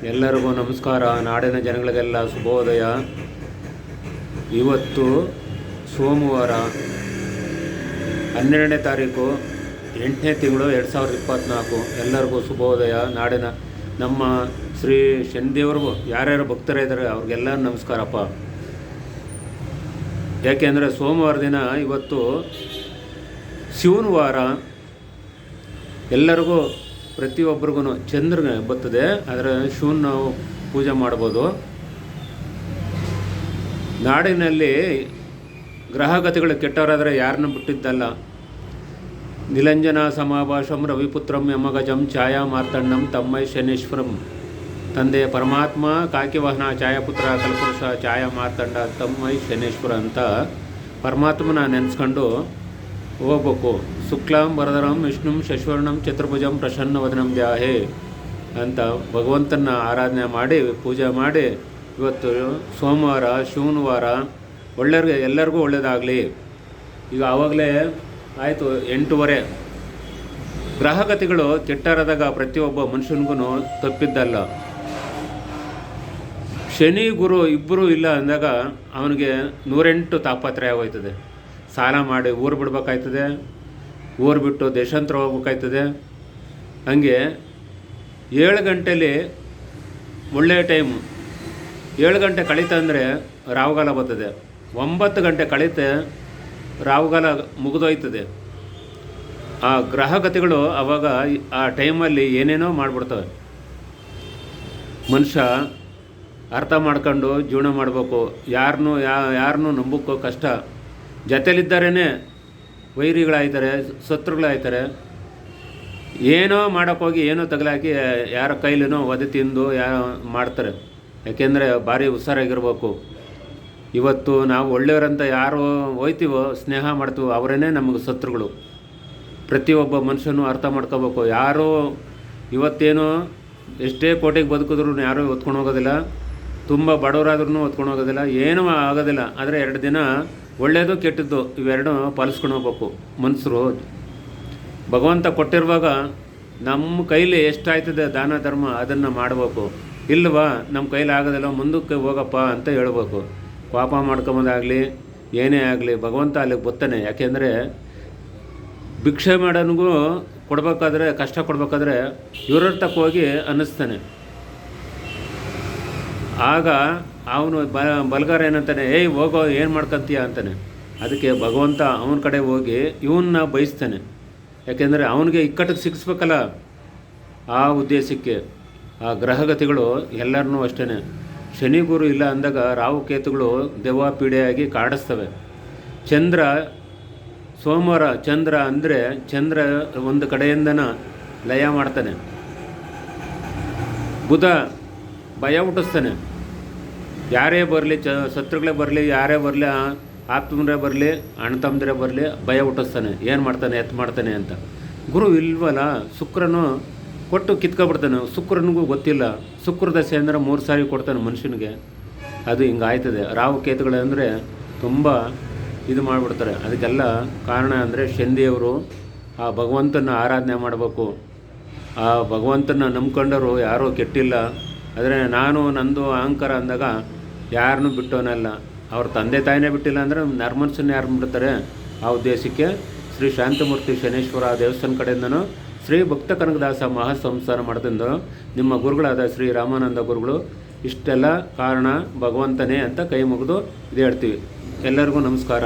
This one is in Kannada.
ಎಲ್ಲರಿಗೂ ನಮಸ್ಕಾರ. ನಾಡಿನ ಜನಗಳಿಗೆಲ್ಲ ಶುಭೋದಯ. ಇವತ್ತು ಸೋಮವಾರ 12ನೇ ತಾರೀಕು 8ನೇ ತಿಂಗಳು 2024. ಎಲ್ಲರಿಗೂ ಶುಭೋದಯ. ನಾಡಿನ ನಮ್ಮ ಶ್ರೀ ಶನಿದೇವ್ರಿಗೂ ಯಾರ್ಯಾರು ಭಕ್ತರಿದ್ದಾರೆ ಅವ್ರಿಗೆಲ್ಲ ನಮಸ್ಕಾರಪ್ಪ. ಯಾಕೆಂದರೆ ಸೋಮವಾರ ದಿನ ಇವತ್ತು ಶಿವನ ವಾರ. ಎಲ್ಲರಿಗೂ ಪ್ರತಿಯೊಬ್ಬರಿಗೂ ಚಂದ್ರನ ಬರ್ತದೆ, ಅದರ ಶಿವನ ನಾವು ಪೂಜೆ ಮಾಡ್ಬೋದು. ನಾಡಿನಲ್ಲಿ ಗ್ರಹಗತಿಗಳು ಕೆಟ್ಟವರಾದರೆ ಯಾರನ್ನೂ ಬಿಟ್ಟಿದ್ದಲ್ಲ. ನಿಲಂಜನ ಸಮಾಭಾಷಂ ರವಿಪುತ್ರಂ ಯಮಗಜಂ ಛಾಯಾ ಮಾರ್ತಣ್ಣಂ ತಮ್ಮೈ ಶನೇಶ್ವರಂ. ತಂದೆ ಪರಮಾತ್ಮ ಕಾಕಿವಾಹನ ಛಾಯಾಪುತ್ರ ಕಲ್ಪುರುಷ ಛಾಯಾ ಮಾರ್ತಂಡ ತಮ್ಮೈ ಶನೇಶ್ವರ ಅಂತ ಪರಮಾತ್ಮನ ನೆನೆಸ್ಕೊಂಡು ಹೋಗ್ಬೇಕು. ಶುಕ್ಲಾಂ ವರದರಂ ವಿಷ್ಣುಂ ಶಶಿವರ್ಣಂ ಚತುರ್ಭುಜಂ ಪ್ರಸನ್ನವದನಂ ಧ್ಯಾಹೇ ಅಂತ ಭಗವಂತನ ಆರಾಧನೆ ಮಾಡಿ ಪೂಜೆ ಮಾಡಿ. ಇವತ್ತು ಸೋಮವಾರ, ಶಿವನ ವಾರ, ಒಳ್ಳೆಯವ್ರಿಗೆ ಎಲ್ಲರಿಗೂ ಒಳ್ಳೆಯದಾಗಲಿ. ಈಗ ಆವಾಗಲೇ ಆಯಿತು 8:15. ಗ್ರಹಗತಿಗಳು ಕೆಟ್ಟರಾದಾಗ ಪ್ರತಿಯೊಬ್ಬ ಮನುಷ್ಯನಿಗೂ ತಪ್ಪಿದ್ದಲ್ಲ. ಶನಿ ಗುರು ಇಬ್ಬರೂ ಇಲ್ಲ ಅಂದಾಗ ಅವನಿಗೆ 108 ತಾಪತ್ರಯ ಆಗೋಯ್ತದೆ. ಸಾಲ ಮಾಡಿ ಊರು ಬಿಡ್ಬೇಕಾಯ್ತದೆ, ಊರು ಬಿಟ್ಟು ದೇಶಾಂತರ ಹೋಗ್ಬೇಕಾಯ್ತದೆ. ಹಂಗೆ 7 ಗಂಟೆಲಿ ಒಳ್ಳೆಯ ಟೈಮು. 7 ಗಂಟೆ ಕಳೀತಂದರೆ ರಾಹುಗಾಲ ಬರ್ತದೆ. 9 ಗಂಟೆ ಕಳೀತೆ ರಾಹುಗಾಲ ಮುಗಿದೋಯ್ತದೆ. ಆ ಗ್ರಹಗತಿಗಳು ಆವಾಗ ಆ ಟೈಮಲ್ಲಿ ಏನೇನೋ ಮಾಡಿಬಿಡ್ತವೆ. ಮನುಷ್ಯ ಅರ್ಥ ಮಾಡ್ಕೊಂಡು ಜೀವನ ಮಾಡಬೇಕು. ಯಾರನ್ನೂ ನಂಬೋಕ್ಕೋ ಕಷ್ಟ. ಜೊತೆಲಿದ್ದಾರೇ ವೈರಿಗಳಾಯ್ತಾರೆ, ಶತ್ರುಗಳಾಯ್ತಾರೆ. ಏನೋ ಮಾಡೋಕ್ಕೋಗಿ ಏನೋ ತಗಲಾಕಿ ಯಾರ ಕೈಲಿನೋ ಒದೆ ತಿಂದು ಮಾಡ್ತಾರೆ. ಯಾಕೆಂದರೆ ಭಾರಿ ಹುಷಾರಾಗಿರ್ಬೇಕು. ಇವತ್ತು ನಾವು ಒಳ್ಳೆಯವರಂತ ಯಾರು ಹೋಯ್ತೀವೋ, ಸ್ನೇಹ ಮಾಡ್ತೀವೋ ಅವರೇ ನಮಗೆ ಶತ್ರುಗಳು. ಪ್ರತಿಯೊಬ್ಬ ಮನುಷ್ಯನೂ ಅರ್ಥ ಮಾಡ್ಕೋಬೇಕು. ಯಾರೂ ಇವತ್ತೇನೋ ಎಷ್ಟೇ ಕೋಟೆಗೆ ಬದುಕಿದ್ರು ಯಾರೂ ಹೊತ್ಕೊಂಡು ಹೋಗೋದಿಲ್ಲ. ತುಂಬ ಬಡವರಾದ್ರೂ ಹೊತ್ಕೊಂಡು ಹೋಗೋದಿಲ್ಲ, ಏನೂ ಆಗೋದಿಲ್ಲ. ಆದರೆ 2 ದಿನ ಒಳ್ಳೆಯದು ಕೆಟ್ಟದ್ದು ಇವೆರಡೂ ಪಾಲಿಸ್ಕೊಂಡು ಹೋಗ್ಬೇಕು ಮನುಷ್ಯರು. ಭಗವಂತ ಕೊಟ್ಟಿರುವಾಗ ನಮ್ಮ ಕೈಲಿ ಎಷ್ಟಾಯ್ತದೆ ದಾನ ಧರ್ಮ ಅದನ್ನು ಮಾಡಬೇಕು. ಇಲ್ವಾ ನಮ್ಮ ಕೈಲಿ ಆಗೋದಿಲ್ಲ, ಮುಂದಕ್ಕೆ ಹೋಗಪ್ಪ ಅಂತ ಹೇಳ್ಬೇಕು. ಪಾಪ ಮಾಡ್ಕೊಂಬೋದಾಗಲಿ ಏನೇ ಆಗಲಿ ಭಗವಂತ ಅಲ್ಲಿಗೆ ಬರ್ತಾನೆ. ಯಾಕೆಂದರೆ ಭಿಕ್ಷೆ ಮಾಡೋನಿಗೂ ಕೊಡಬೇಕಾದ್ರೆ, ಕಷ್ಟ ಕೊಡಬೇಕಾದ್ರೆ ಇವ್ರರ್ತಕ್ಕೆ ಹೋಗಿ ಅನ್ನಿಸ್ತಾನೆ. ಆಗ ಅವನು ಬಲಗಾರ ಏನಂತಾನೆ, ಏಯ್ ಹೋಗೋ ಏನು ಮಾಡ್ಕೊಂತೀಯ ಅಂತಾನೆ. ಅದಕ್ಕೆ ಭಗವಂತ ಅವನ ಕಡೆ ಹೋಗಿ ಇವನ್ನ ಬಯಸ್ತಾನೆ. ಯಾಕೆಂದರೆ ಅವನಿಗೆ ಇಕ್ಕಟ್ಟಿಗೆ ಸಿಕ್ಕಿಸ್ಬೇಕಲ್ಲ. ಆ ಉದ್ದೇಶಕ್ಕೆ ಆ ಗ್ರಹಗತಿಗಳು ಎಲ್ಲರನ್ನೂ ಅಷ್ಟೇ. ಶನಿ ಗುರು ಇಲ್ಲ ಅಂದಾಗ ರಾಹುಕೇತುಗಳು ದೆವ್ವ ಪೀಡೆಯಾಗಿ ಕಾಡಿಸ್ತವೆ. ಚಂದ್ರ ಸೋಮವಾರ ಚಂದ್ರ ಅಂದರೆ ಚಂದ್ರ ಒಂದು ಕಡೆಯಿಂದನ ಲಯ ಮಾಡ್ತಾನೆ. ಬುಧ ಭಯ ಹುಟ್ಟಿಸ್ತಾನೆ. ಯಾರೇ ಬರಲಿ, ಶತ್ರುಗಳೇ ಬರಲಿ, ಯಾರೇ ಬರಲಿ, ಆತ್ಮರೇ ಬರಲಿ, ಅಣ್ಣ ತಮ್ಮದಿರೇ ಬರಲಿ, ಭಯ ಹುಟ್ಟಿಸ್ತಾನೆ. ಏನು ಮಾಡ್ತಾನೆ, ಮಾಡ್ತಾನೆ ಅಂತ. ಗುರು ಇಲ್ವಲ್ಲ, ಶುಕ್ರನು ಕೊಟ್ಟು ಕಿತ್ಕೊಬಿಡ್ತಾನೆ. ಶುಕ್ರನಿಗೂ ಗೊತ್ತಿಲ್ಲ. ಶುಕ್ರ ದಶೆ ಅಂದರೆ 3 ಸಾರಿ ಕೊಡ್ತಾನೆ ಮನುಷ್ಯನಿಗೆ. ಅದು ಹಿಂಗಾಯ್ತದೆ. ರಾಹುಕೇತುಗಳು ಅಂದರೆ ತುಂಬ ಇದು ಮಾಡಿಬಿಡ್ತಾರೆ. ಅದಕ್ಕೆಲ್ಲ ಕಾರಣ ಅಂದರೆ ಶನಿದೇವರು. ಆ ಭಗವಂತನ ಆರಾಧನೆ ಮಾಡಬೇಕು. ಆ ಭಗವಂತನ ನಂಬ್ಕೊಂಡರು ಯಾರೂ ಕೆಟ್ಟಿಲ್ಲ. ಆದರೆ ನಾನು ನಂದು ಅಹಂಕಾರ ಅಂದಾಗ ಯಾರನ್ನೂ ಬಿಟ್ಟೋನಲ್ಲ. ಅವ್ರ ತಂದೆ ತಾಯಿನೇ ಬಿಟ್ಟಿಲ್ಲ ಅಂದರೆ ನರ್ಮನ್ಸನ್ನ ಯಾರು ಬಿಡ್ತಾರೆ. ಆ ಉದ್ದೇಶಕ್ಕೆ ಶ್ರೀ ಶಾಂತಮೂರ್ತಿ ಶನೇಶ್ವರ ದೇವಸ್ಥಾನ ಕಡೆಯಿಂದನೂ ಶ್ರೀ ಭಕ್ತ ಕನಕದಾಸ ಮಹಾಸಂಸ್ಥಾನ ಮಾಡೋದ್ರಿಂದ ನಿಮ್ಮ ಗುರುಗಳಾದ ಶ್ರೀ ರಾಮಾನಂದ ಗುರುಗಳು ಇಷ್ಟೆಲ್ಲ ಕಾರಣ ಭಗವಂತನೇ ಅಂತ ಕೈ ಮುಗಿದು ಇದು ಹೇಳ್ತೀವಿ. ಎಲ್ಲರಿಗೂ ನಮಸ್ಕಾರ.